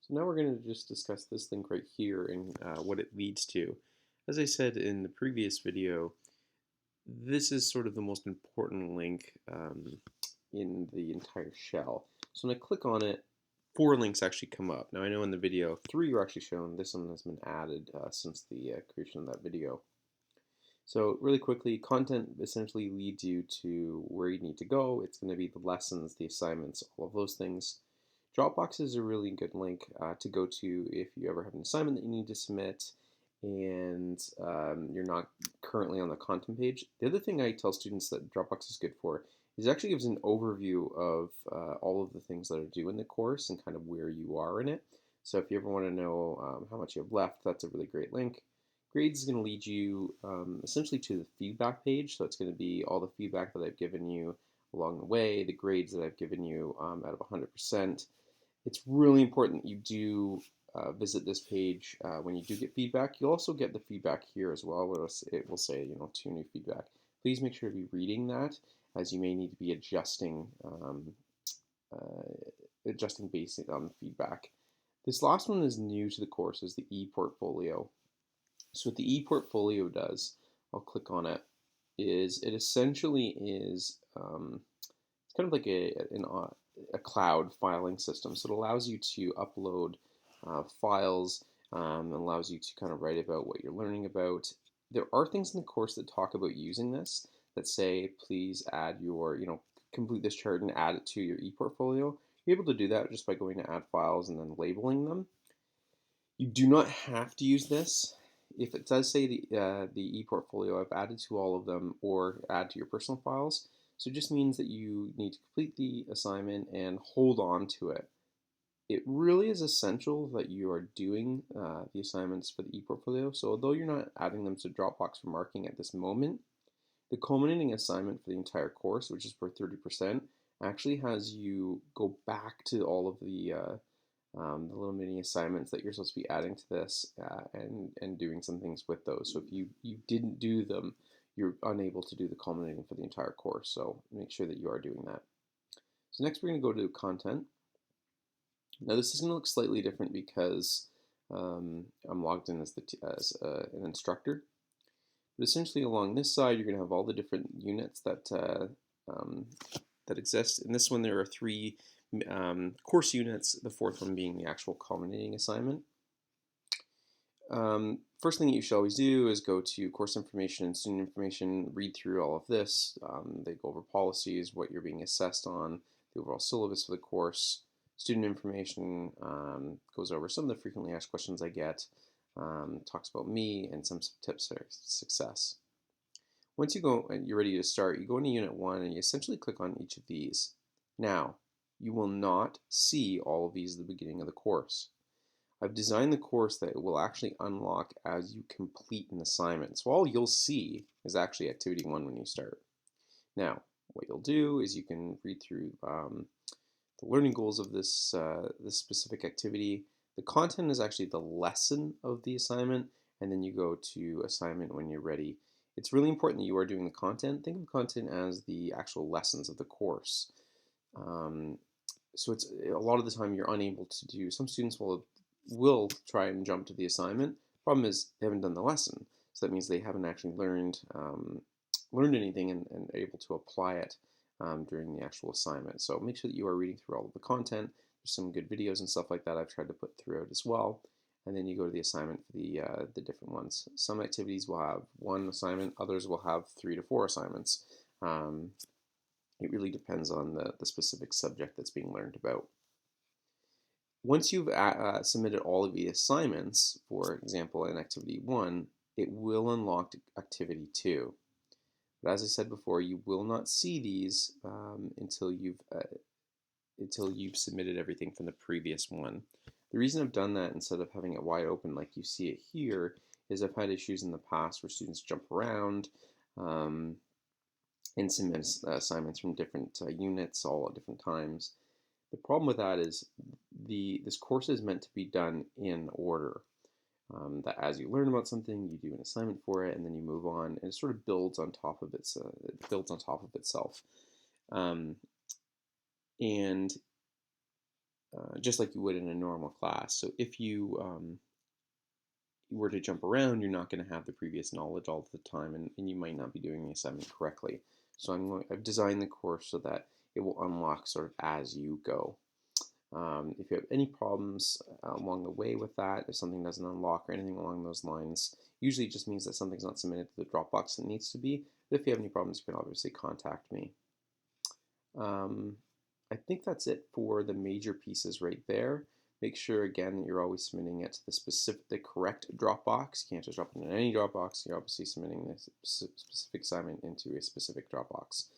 So now we're going to just discuss this link right here and what it leads to. As I said in the previous video, this is sort of the most important link in the entire shell. So when I click on it, 4 links actually come up. Now I know in the video 3 were actually shown. This one has been added since the creation of that video. So really quickly, content essentially leads you to where you need to go. It's going to be the lessons, the assignments, all of those things. Dropbox is a really good link to go to if you ever have an assignment that you need to submit and you're not currently on the content page. The other thing I tell students that Dropbox is good for is it actually gives an overview of all of the things that are due in the course and kind of where you are in it. So if you ever want to know how much you have left, that's a really great link. Grades is going to lead you essentially to the feedback page. So it's going to be all the feedback that I've given you along the way, the grades that I've given you out of 100%. It's really important that you do visit this page when you do get feedback. You'll also get the feedback here as well, where it will say, 2 new feedback. Please make sure to be reading that, as you may need to be adjusting based on the feedback. This last one is new to the course, is the ePortfolio. So what the ePortfolio does, I'll click on it, is it essentially is it's kind of like a cloud filing system. So it allows you to upload files, allows you to kind of write about what you're learning about. There are things in the course that talk about using this that say, please add your, complete this chart and add it to your ePortfolio. You're able to do that just by going to add files and then labeling them. You do not have to use this. If it does say the ePortfolio, I've added to all of them or add to your personal files. So it just means that you need to complete the assignment and hold on to it. It really is essential that you are doing the assignments for the ePortfolio. So although you're not adding them to Dropbox for marking at this moment, the culminating assignment for the entire course, which is for 30%, actually has you go back to all of the little mini assignments that you're supposed to be adding to this and doing some things with those. So if you didn't do them, you're unable to do the culminating for the entire course. So make sure that you are doing that. So next we're going to go to content. Now this is going to look slightly different because I'm logged in as an instructor. But essentially along this side, you're going to have all the different units that that exist. In this one, there are 3 course units, the 4th one being the actual culminating assignment. First thing you should always do is go to course information and student information, read through all of this. They go over policies, what you're being assessed on, the overall syllabus for the course. Student information goes over some of the frequently asked questions I get, talks about me, and some tips for success. Once you go and you're ready to start, you go into Unit 1 and you essentially click on each of these. Now, you will not see all of these at the beginning of the course. I've designed the course that it will actually unlock as you complete an assignment. So all you'll see is actually Activity 1 when you start. Now, what you'll do is you can read through the learning goals of this specific activity. The content is actually the lesson of the assignment, and then you go to assignment when you're ready. It's really important that you are doing the content. Think of content as the actual lessons of the course. So it's a lot of the time you're unable to do. Some students will try and jump to the assignment. Problem is they haven't done the lesson, so that means they haven't actually learned anything and able to apply it during the actual assignment. So make sure that you are reading through all of the content. There's some good videos and stuff like that I've tried to put throughout as well. And then you go to the assignment for the different ones. Some activities will have 1 assignment, others will have 3 to 4 assignments. It really depends on the specific subject that's being learned about. Once you've submitted all of the assignments, for example, in Activity 1, it will unlock Activity 2. But as I said before, you will not see these until you've submitted everything from the previous one. The reason I've done that instead of having it wide open like you see it here is I've had issues in the past where students jump around and submit assignments from different units all at different times. The problem with that is this course is meant to be done in order. That as you learn about something, you do an assignment for it, and then you move on, and it sort of builds on top of itself. And just like you would in a normal class. So if you were to jump around, you're not going to have the previous knowledge all the time, and you might not be doing the assignment correctly. So I've designed the course so that it will unlock sort of as you go. If you have any problems along the way with that, if something doesn't unlock or anything along those lines, usually it just means that something's not submitted to the Dropbox that needs to be. But if you have any problems, you can obviously contact me. Um, I think that's it for the major pieces right there. Make sure again that you're always submitting it to the correct Dropbox. You can't just drop it in any Dropbox. You're obviously submitting this specific assignment into a specific Dropbox.